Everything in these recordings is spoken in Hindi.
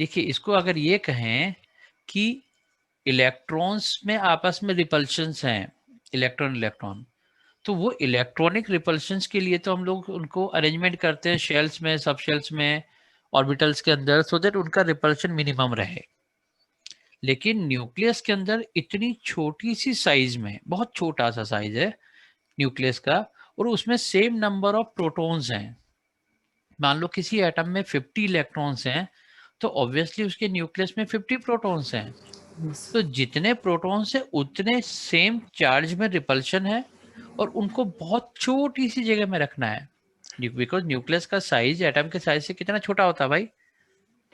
देखिए इसको अगर ये कहें कि इलेक्ट्रॉन्स में आपस में रिपल्शंस हैं, इलेक्ट्रॉन इलेक्ट्रॉन, तो वो इलेक्ट्रॉनिक रिपल्शंस के लिए तो हम लोग उनको अरेंजमेंट करते हैं शेल्स में, सब शेल्स में, ऑर्बिटल्स के अंदर, सो दैट उनका रिपल्शन मिनिमम रहे। लेकिन न्यूक्लियस के अंदर इतनी छोटी सी साइज में, बहुत छोटा सा साइज है न्यूक्लियस का, और उसमें सेम नंबर ऑफ प्रोटॉन्स हैं। मान लो किसी एटम में 50 इलेक्ट्रॉन्स हैं, तो ऑब्वियसली उसके न्यूक्लियस में 50 प्रोटॉन्स हैं। तो जितने प्रोटॉन्स हैं उतने सेम चार्ज में रिपल्शन है, और उनको बहुत छोटी सी जगह में रखना है, बिकॉज न्यूक्लियस का साइज एटम के साइज से कितना छोटा होता है भाई? 10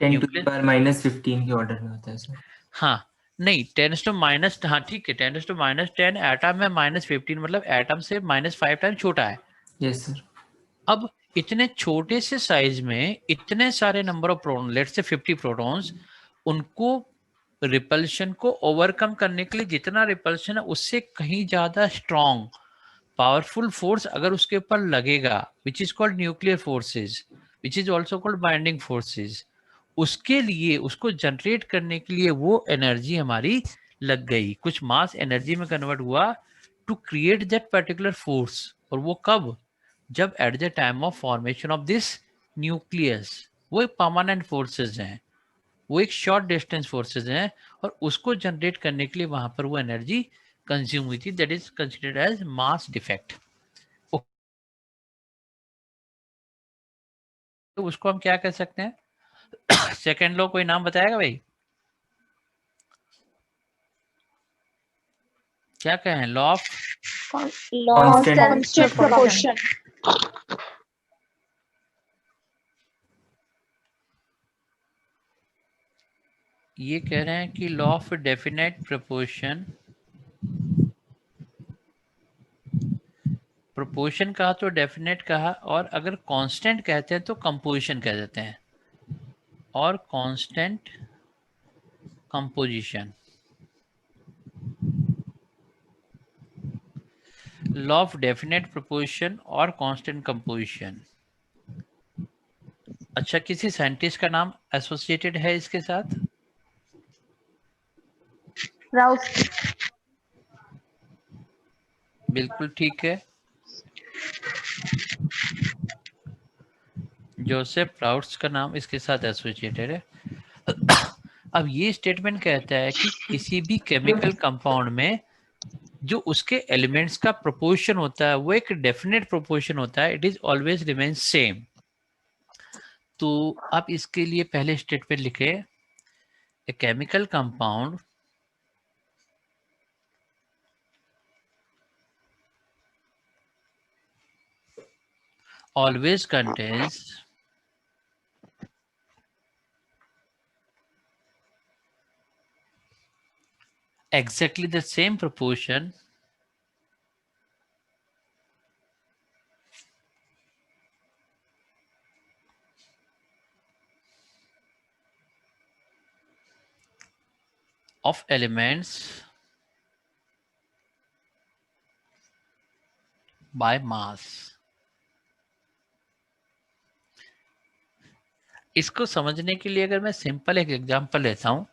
to the न्यूक्लियस, power -15 के ऑर्डर में होता है सर। हाँ नहीं, 10 to माइनस, हाँ ठीक है, 10 to -10, एटम में -15, मतलब एटम से -5 टाइम छोटा है। Yes sir. अब इतने छोटे से साइज में इतने सारे number of proton, let's say 50 protons, उनको रिपल्शन को ओवरकम करने के लिए जितना रिपल्शन है उससे कहीं ज्यादा स्ट्रॉन्ग पावरफुल फोर्स अगर उसके ऊपर लगेगा, which is called nuclear forces, which is also called binding forces, उसके लिए, उसको जनरेट करने के लिए वो एनर्जी हमारी लग गई, कुछ मास एनर्जी में कन्वर्ट हुआ to create that particular force. और वो कब? जब at the time of formation of this nucleus. वो एक परमानेंट फोर्सेस हैं, वो एक शॉर्ट डिस्टेंस फोर्सेस हैं, और उसको जनरेट करने के लिए वहां पर वो एनर्जी कंज्यूम हुई थी, that is considered as mass defect. तो उसको हम क्या कह सकते हैं? सेकेंड लॉ कोई नाम बताएगा भाई? क्या कहें? Law of constant proportion. ये कह रहे हैं कि law of definite proportion, proportion कहा तो डेफिनेट कहा, और अगर कांस्टेंट कहते हैं तो कंपोजिशन कह देते हैं, और constant composition. Law of definite proportion और कांस्टेंट कंपोजिशन। अच्छा, किसी साइंटिस्ट का नाम एसोसिएटेड है इसके साथ? Rouse. बिल्कुल ठीक है, जोसेफ राउट्स का नाम इसके साथ एसोसिएटेड है। अब ये स्टेटमेंट कहता है कि किसी भी केमिकल कंपाउंड में जो उसके एलिमेंट्स का प्रोपोर्शन होता है वो एक डेफिनेट प्रोपोर्शन होता है, it is always remain same. तो आप इसके लिए पहले स्टेटमेंट लिखे, a chemical compound always contains exactly the same proportion of elements by mass। इसको समझने के लिए अगर मैं सिंपल एक एग्जांपल लेता हूं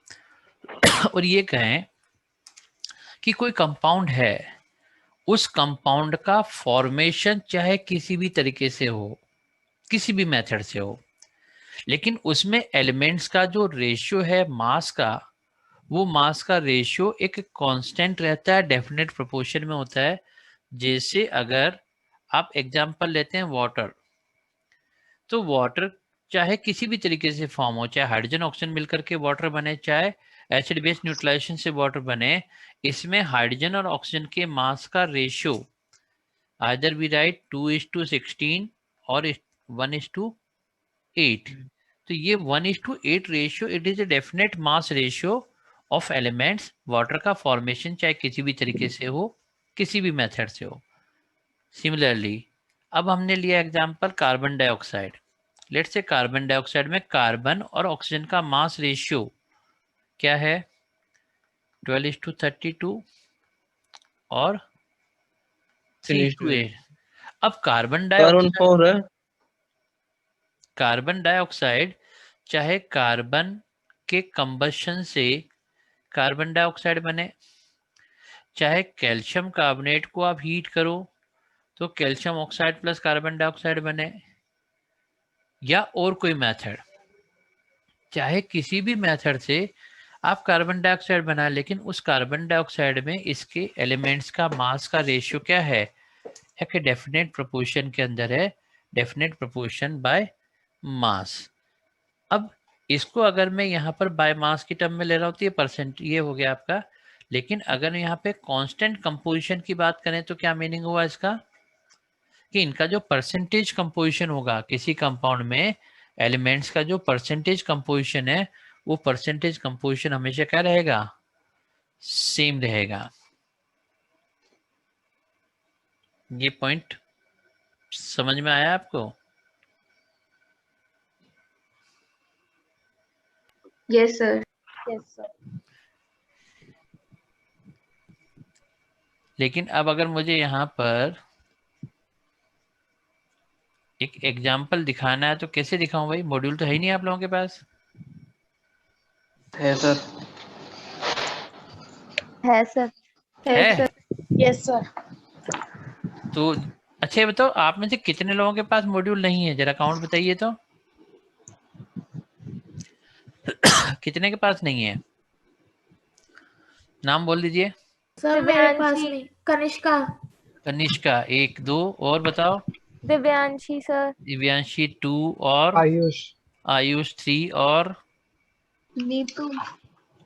और ये कहें कि कोई कंपाउंड है, उस कंपाउंड का फॉर्मेशन चाहे किसी भी तरीके से हो, किसी भी मेथड से हो, लेकिन उसमें एलिमेंट्स का जो रेशियो है मास का, वो मास का रेशियो एक कांस्टेंट रहता है, डेफिनेट प्रोपोर्शन में होता है। जैसे अगर आप एग्जांपल लेते हैं वाटर, तो वाटर चाहे किसी भी तरीके से फॉर्म हो, चाहे हाइड्रोजन ऑक्सीजन मिलकर के वाटर बने, चाहे एसिड बेस न्यूट्रलाइजेशन से वाटर बने, इसमें हाइड्रोजन और ऑक्सीजन के मास का रेशियो आइदर वी राइट 2:16 और 1:8। तो ये 1:8 ratio, it is a definite mass ratio of elements. Water का फॉर्मेशन चाहे किसी भी तरीके से हो, किसी भी मेथड से हो। सिमिलरली अब हमने लिया example carbon dioxide. Let's say carbon dioxide में कार्बन और ऑक्सीजन का मास रेशियो क्या है? 12:32 और 3:8। अब कार्बन 4 है। कार्बन डाइऑक्साइड चाहे कार्बन के कंबशन से कार्बन डाइऑक्साइड बने, चाहे कैल्शियम कार्बोनेट को आप हीट करो तो calcium oxide plus carbon dioxide बने, या और कोई मेथड, चाहे किसी भी मेथड से आप कार्बन डाइऑक्साइड बना, लेकिन उस कार्बन डाइऑक्साइड में इसके एलिमेंट्स का मास का रेशियो क्या है, एक डेफिनेट प्रोपोर्शन के अंदर है, डेफिनेट प्रोपोर्शन बाय मास। अब इसको अगर मैं यहाँ पर बाय मास की टर्म में ले रहा हूँ तो ये परसेंट, ये हो गया आपका। लेकिन अगर यहाँ पे कांस्टेंट कंपोजिशन की बात करें तो क्या मीनिंग हुआ इसका, कि इनका जो परसेंटेज कंपोजिशन होगा किसी कंपाउंड में, एलिमेंट्स का जो परसेंटेज कंपोजिशन है, वो परसेंटेज कंपोजिशन हमेशा क्या रहेगा, सेम रहेगा। ये पॉइंट समझ में आया आपको? Yes, sir. Yes, sir. लेकिन अब अगर मुझे यहाँ पर एक एग्जाम्पल दिखाना है तो कैसे दिखाऊं भाई, मॉड्यूल तो है ही नहीं आप लोगों के पास। है सर। है सर। है Yes, sir. तो अच्छा ये बताओ, आप में से कितने लोगों के पास मॉड्यूल नहीं है, जरा काउंट बताइए तो। कितने के पास नहीं है, नाम बोल दीजिए। सर मेरे पास नहीं। कनिष्का। कनिष्का 1 2, और बताओ। दिव्यांशी सर। दिव्यांशी 2, और आयुष 3, और नीतू।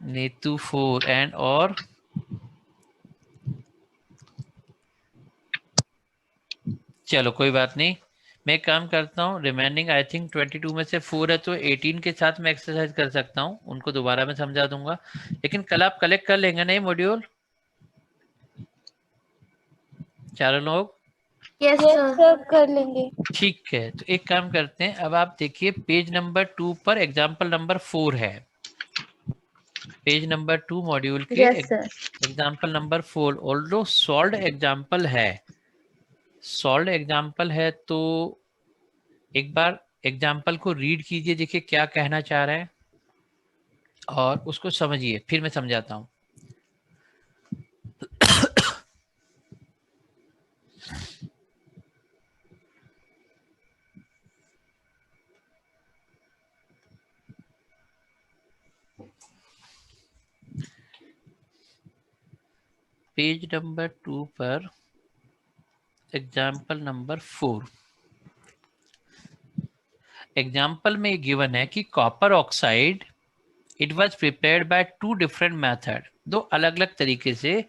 नीतू 4, एंड और चलो कोई बात नहीं, मैं एक काम करता हूँ, रिमेनिंग आई थिंक 22 में से 4 है तो 18 के साथ मैं एक्सरसाइज कर सकता हूँ, उनको दोबारा मैं समझा दूंगा। लेकिन कल आप कलेक्ट कर लेंगे नहीं मॉड्यूल, चारों लोग? Yes Yes, sir. sir. कर लेंगे। ठीक है, तो एक काम करते हैं, अब आप देखिए पेज नंबर 2 पर एग्जाम्पल नंबर 4 है, पेज नंबर 2 मॉड्यूल के Yes, sir. Example number 4। Although solved example है, सॉल्व्ड एग्जाम्पल है, तो एक बार एग्जाम्पल को रीड कीजिए, देखिए क्या कहना चाह रहे हैं और उसको समझिए, फिर मैं समझाता हूँ। पेज नंबर 2 पर एग्जाम्पल नंबर 4, एग्जाम्पल में गिवन है कि copper oxide it was prepared by 2 different method, 2 अलग अलग तरीके से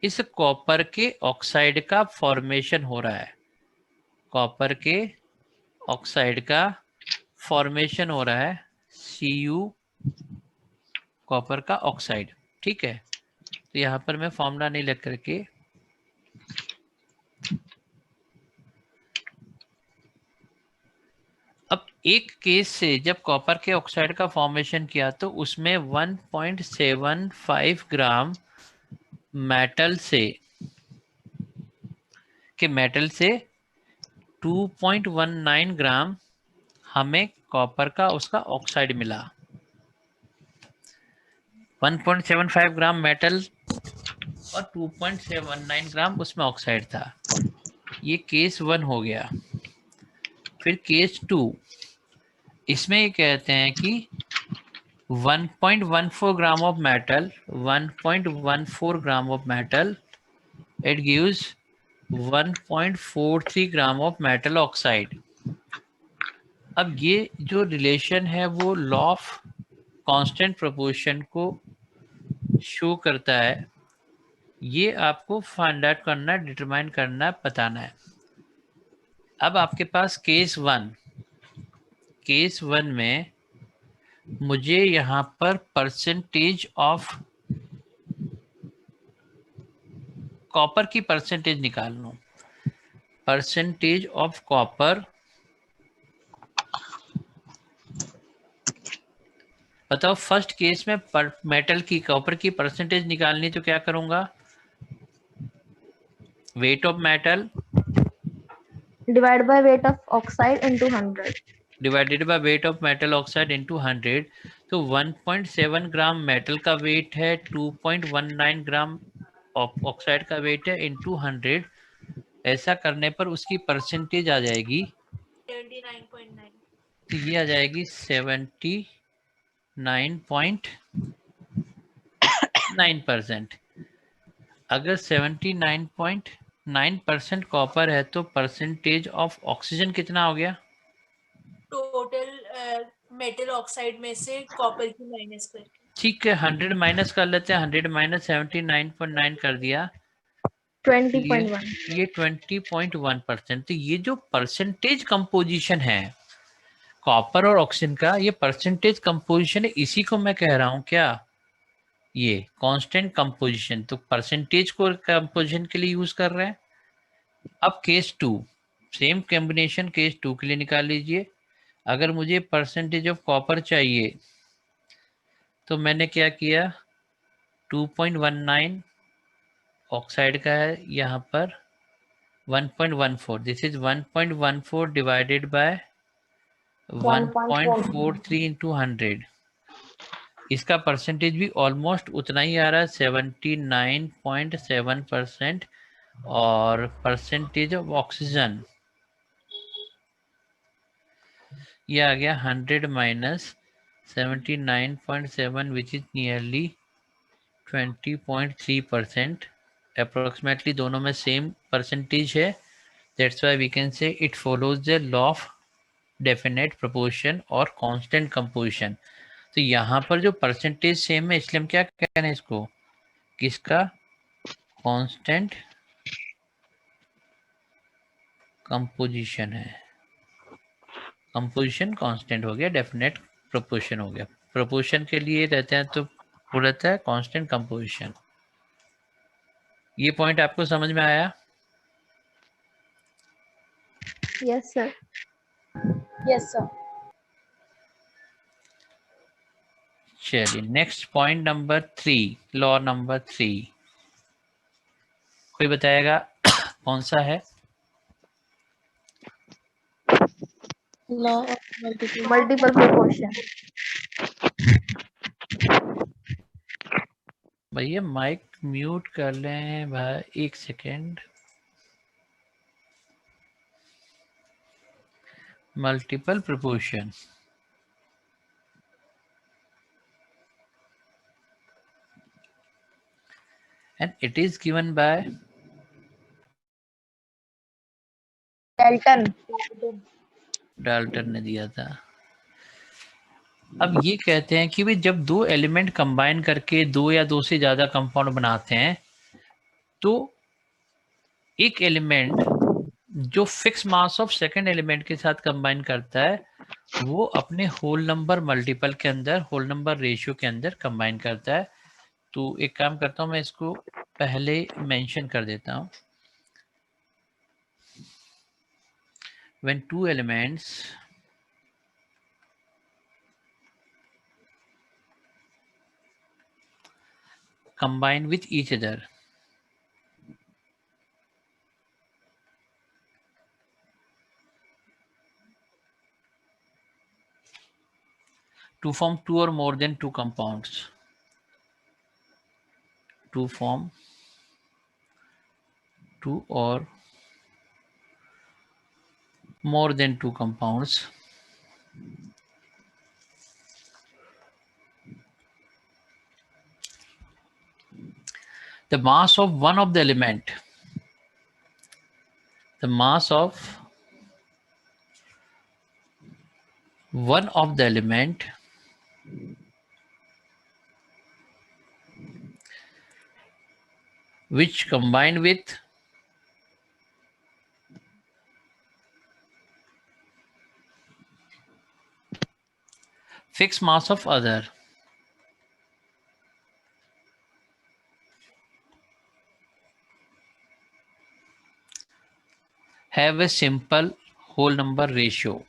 इस कॉपर के ऑक्साइड का फॉर्मेशन हो रहा है, कॉपर के ऑक्साइड का फॉर्मेशन हो रहा है, Cu कॉपर का ऑक्साइड। ठीक है, तो यहाँ पर मैं फॉर्मूला नहीं लिख करके अब एक केस से जब कॉपर के ऑक्साइड का फॉर्मेशन किया तो उसमें 1.75 ग्राम मेटल से 2.19 ग्राम हमें कॉपर का उसका ऑक्साइड मिला। 1.75 ग्राम मेटल और 2.79 ग्राम उसमें ऑक्साइड था। ये केस 1 हो गया। फिर केस 2, इसमें ये कहते हैं कि 1.14 gram of metal, 1.14 gram of metal, it gives 1.43 gram of metal oxide. अब ये जो रिलेशन है वो लॉ ऑफ कांस्टेंट प्रोपोर्शन को शो करता है, ये आपको फाइंड आउट करना, डिटरमाइन करना, बताना है। अब आपके पास केस 1 में मुझे यहाँ पर परसेंटेज ऑफ कॉपर की परसेंटेज निकालना, परसेंटेज ऑफ कॉपर, बताओ फर्स्ट केस में मेटल की कॉपर की परसेंटेज निकालनी, तो क्या करूंगा, weight of metal Divide by weight of oxide into 100. Divided by weight of metal oxide into 100। तो 1.7 ग्राम मेटल का वेट है, 2.19 ग्राम ऑक्साइड का वेट है इनटू 100। ऐसा करने पर उसकी परसेंटेज आ जाएगी 79.9। तो ये आ जाएगी 79.9%। अगर 79.9% कॉपर है तो परसेंटेज ऑफ ऑक्सीजन कितना हो गया? टोटल मेटल ऑक्साइड में से कॉपर की माइनस करके। ठीक है, 100 माइनस कर लेते हैं। 100 माइनस 79.9 कर दिया, 20.1। ये 20.1%। तो ये जो परसेंटेज कंपोजिशन है कॉपर और ऑक्सीजन का, ये परसेंटेज कंपोजिशन है, इसी को मैं कह रहा हूँ क्या, ये कांस्टेंट कंपोजिशन। तो परसेंटेज को कंपोजिशन के लिए यूज कर रहे हैं। अब केस 2, सेम कॉम्बिनेशन केस 2 के लिए निकाल लीजिए। अगर मुझे परसेंटेज ऑफ कॉपर चाहिए तो मैंने क्या किया, 2.19 ऑक्साइड का है यहाँ पर, 1.14, this is 1.14 divided by 1.43 into 100। इसका परसेंटेज भी ऑलमोस्ट उतना ही आ रहा है, 79.7%। और परसेंटेज ऑफ ऑक्सीजन ये आ गया 100 minus 79.7 which is nearly 20.3%। Approximately दोनों में सेम परसेंटेज है। That's why we can say it follows the law of definite proportion और कांस्टेंट कंपोजिशन। तो यहाँ पर जो परसेंटेज सेम है, इसलिए हम क्या कह रहे हैं इसको, किसका, कांस्टेंट कंपोजिशन है। कंपोजिशन कांस्टेंट हो गया, डेफिनेट प्रोपोर्शन हो गया। प्रोपोर्शन के लिए रहते हैं तो वो रहता है कांस्टेंट कंपोजिशन। ये पॉइंट आपको समझ में आया? Yes sir. Yes, sir. चलिए next point number 3, law number 3। कोई बताएगा कौन सा है? Law of multiple. Multiple proportion. भैया माइक म्यूट कर लें भाई, एक second. Multiple proportion, and it is given by Dalton. Dalton ने दिया था। अब ये कहते हैं कि भाई जब दो एलिमेंट कंबाइन करके दो या दो से ज्यादा कंपाउंड बनाते हैं तो एक एलिमेंट जो fix mass of second element के साथ कंबाइन करता है वो अपने होल नंबर मल्टीपल के अंदर, होल नंबर रेशियो के अंदर कंबाइन करता है। तो एक काम करता हूँ, मैं इसको पहले मेंशन कर देता हूँ। When two elements combine with each other, to form two or more than two compounds, to form two or more than two compounds, the mass of one of the element, the mass of one of the element which combine with fixed mass of other have a simple whole number ratio.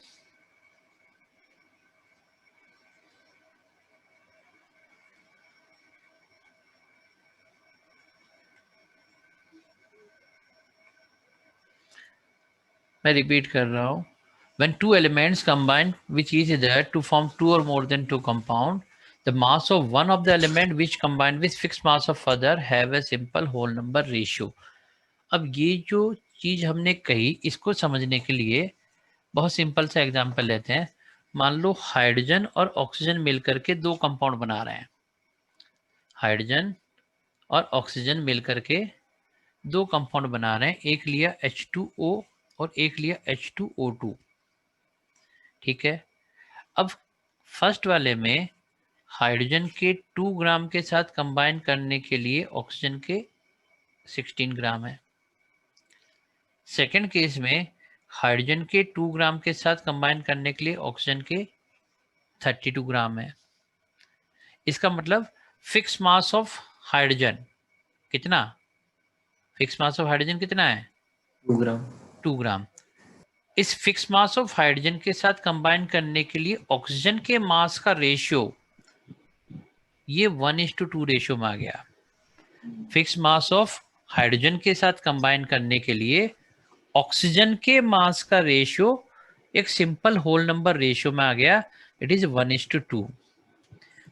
मैं रिपीट कर रहा हूँ, When two elements combine with each other to form two or more than two compound, the mass of one of the element which combined with fixed mass of other have a simple whole number ratio. अब ये जो चीज हमने कही इसको समझने के लिए बहुत सिंपल सा एग्जांपल लेते हैं. मान लो हाइड्रोजन और ऑक्सीजन मिलकर के दो कंपाउंड बना रहे हैं. हाइड्रोजन और ऑक्सीजन मिलकर के दो कंपाउंड बना रहे हैं. एक लिया H2O और एक लिया H2O2. ठीक है. अब फर्स्ट वाले में हाइड्रोजन के 2 ग्राम के साथ कंबाइन करने के लिए ऑक्सीजन के 16 ग्राम है. सेकेंड केस में हाइड्रोजन के 2 ग्राम के साथ कंबाइन करने के लिए ऑक्सीजन के 32 ग्राम है. इसका मतलब फिक्स मास ऑफ हाइड्रोजन कितना? फिक्स मास ऑफ हाइड्रोजन कितना है? 2 ग्राम. 2 ग्राम. इस फिक्स मास ऑफ हाइड्रोजन के साथ कंबाइन करने के लिए ऑक्सीजन के मास का रेशियो ये 1:2 रेशियो में आ गया. फिक्स मास ऑफ हाइड्रोजन के साथ कंबाइन करने के लिए ऑक्सीजन के मास का रेशियो एक सिंपल होल नंबर रेशियो में आ गया. It is 1:2.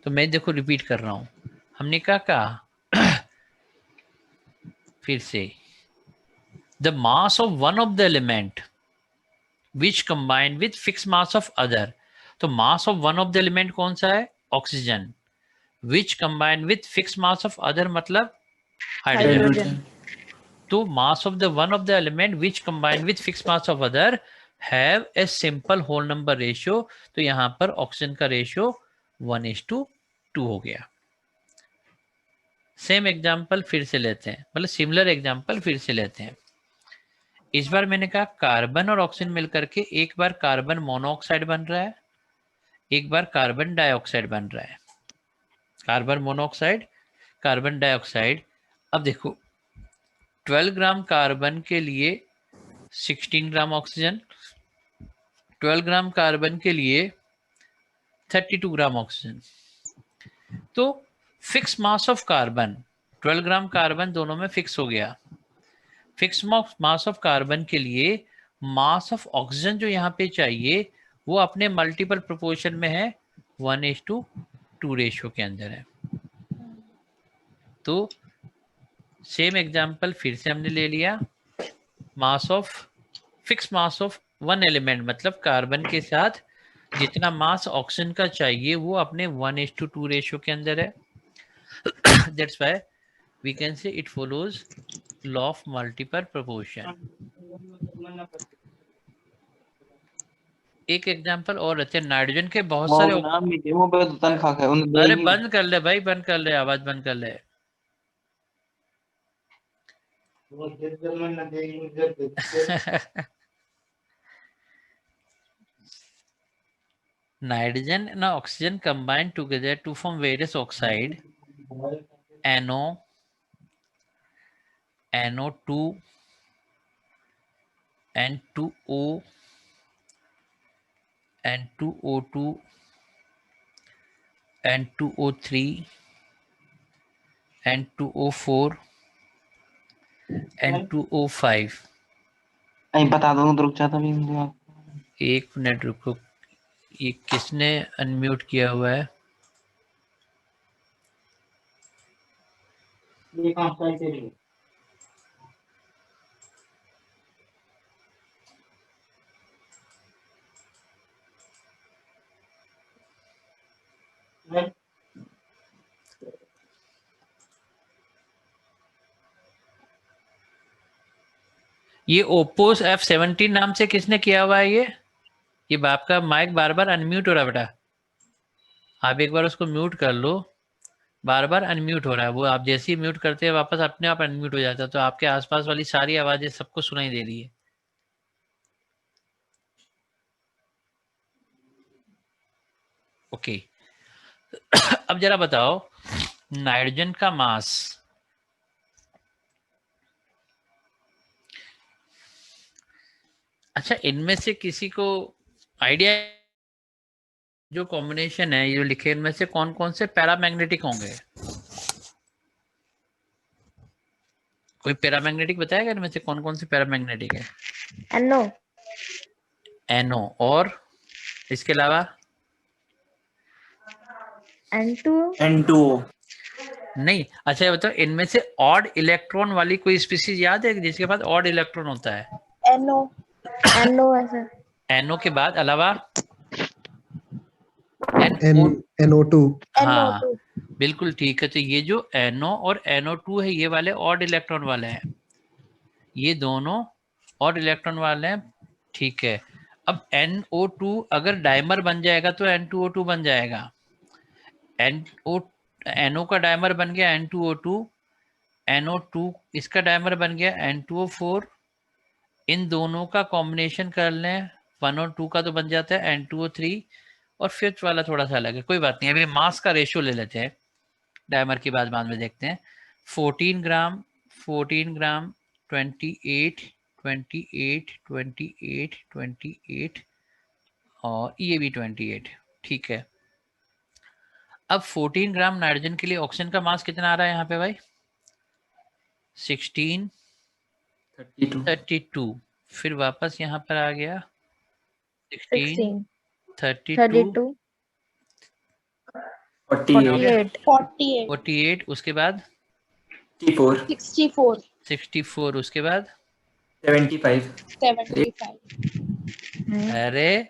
तो मैं देखो रिपीट कर रहा हूं. हमने क्या कहा फिर से, the mass of one of the element which combine with fix mass of other. तो mass of one of the element कौन सा है? Oxygen. Which combine with fix mass of other मतलब हाइड्रोजन. हाइड्रोजन. तो mass of the one of the element which combine with fix mass of other have a simple whole number ratio. तो यहां पर ऑक्सीजन का रेशियो 1:2 हो गया. सेम एग्जांपल फिर से लेते हैं, मतलब सिमिलर एग्जांपल फिर से लेते हैं. इस बार मैंने कहा कार्बन और ऑक्सीजन मिलकर के एक बार कार्बन मोनोऑक्साइड बन रहा है, एक बार कार्बन डाइऑक्साइड बन रहा है. Carbon monoxide, carbon dioxide. अब देखो 12 ग्राम कार्बन के लिए 16 ग्राम ऑक्सीजन, 12 ग्राम कार्बन के लिए 32 ग्राम ऑक्सीजन. तो fix mass of carbon 12 gram carbon दोनों में फिक्स हो गया. फिक्स मास ऑफ कार्बन के लिए मास ऑफ ऑक्सीजन जो यहाँ पे चाहिए वो अपने मल्टीपल प्रोपोर्शन में है, 1:2 रेशियो के अंदर है. तो सेम एग्जांपल फिर से हमने ले लिया. Mass of fix mass of one element मतलब कार्बन के साथ जितना मास ऑक्सीजन का चाहिए वो अपने 1:2 रेशियो के अंदर है. That's why we can say it follows law of multiple proportion. एक एग्जांपल और रहते हैं. नाइट्रोजन के बहुत सारे. अरे बंद कर ले भाई, बंद कर ले, आवाज बंद कर ले. Nitrogen and oxygen combine together to form various oxide. NO2, N2O, N2O2, N2O3, N2O4, N2O5. बता दो तो रुक जाता भी. एक मिनट रुको, ये किसने अनम्यूट किया हुआ है? ये ओप्पो F17 नाम से किसने किया हुआ है? ये बाप का माइक बार बार अनम्यूट हो रहा है बेटा. आप एक बार उसको म्यूट कर लो, बार बार अनम्यूट हो रहा है वो. आप जैसे ही म्यूट करते हैं वापस अपने आप अनम्यूट हो जाता है. तो आपके आसपास वाली सारी आवाजें सबको सुनाई दे रही है. ओके. अब जरा बताओ नाइट्रोजन का मास अच्छा इनमें से किसी को आइडिया जो कॉम्बिनेशन है ये जो लिखे इनमें से कौन कौन से पैरामैग्नेटिक होंगे? कोई पैरामैग्नेटिक बताएगा इनमें से कौन कौन से पैरामैग्नेटिक है? NO. NO और इसके अलावा N2, N2O. नहीं। अच्छा ये बताओ, इनमें से ऑड इलेक्ट्रॉन वाली कोई स्पीसीज याद है जिसके पास ऑड इलेक्ट्रॉन होता है? NO. NO है सर। NO के बाद अलावा NO2. हाँ NO2. बिल्कुल ठीक है। तो ये जो NO और NO2 है ये वाले ऑड इलेक्ट्रॉन वाले हैं, ये दोनों ऑड इलेक्ट्रॉन वाले हैं, ठीक है। अब NO2 अगर डाइमर बन जाएगा तो N2O2 बन जाएगा। NO का डाइमर बन गया N2O2, NO2 इसका डाइमर बन गया N2O4। इन दोनों का कॉम्बिनेशन कर लें 1 और 2 का तो बन जाता है N2O3, और फिफ्थ वाला थोड़ा सा अलग है, कोई बात नहीं। अभी मास का रेशियो ले लेते हैं, डाइमर की बाद में देखते हैं। 14 ग्राम 28 28 28 28 और ये भी 28, ठीक है। अब 14 ग्राम नाइट्रोजन के लिए ऑक्सीजन का मास कितना आ रहा है यहाँ पे भाई? 16 32, फिर वापस यहाँ पर आ गया 16 32 48. 48, उसके बाद 64. 64, उसके बाद 75. 75. अरे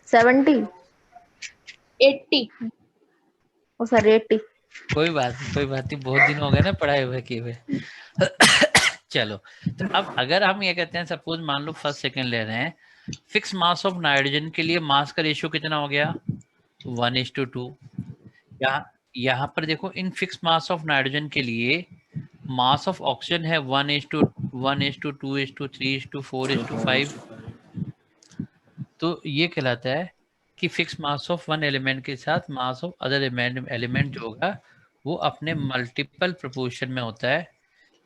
70। 80. ओ सर 80। कोई बात नहीं, बहुत दिन हो गए ना पढ़ाए हुए किए हुए। चलो, तो अब अगर हम ये कहते हैं, सपोज मान लो फर्स्ट सेकंड ले रहे हैं, फिक्स मास ऑफ नाइट्रोजन के लिए मास का रेशियो कितना हो गया? 1:2। यहाँ पर देखो, in fix mass of nitrogen के लिए मास ऑफ ऑक्सीजन है 1:2:3:4:5। तो ये कहलाता है कि fix mass of one element के साथ मास ऑफ अदर एलिमेंट जो होगा वो अपने मल्टीपल प्रोपोर्शन में होता है।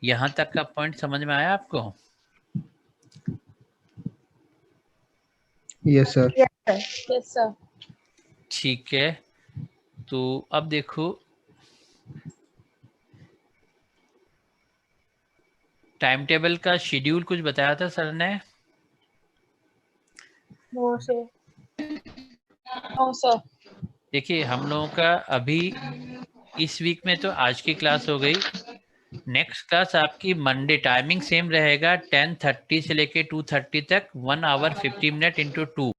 यहाँ तक का पॉइंट समझ में आया आपको? Yes sir. Yes sir. ठीक है। तो अब देखो, टाइम टेबल का शेड्यूल कुछ बताया था सर ने? No sir. No sir. देखिए, हम लोगों का अभी इस वीक में तो आज की क्लास हो गई। नेक्स्ट क्लास आपकी मंडे, टाइमिंग सेम रहेगा 10:30 से लेके 2:30 तक, 1 आवर 50 मिनट इंटू 2।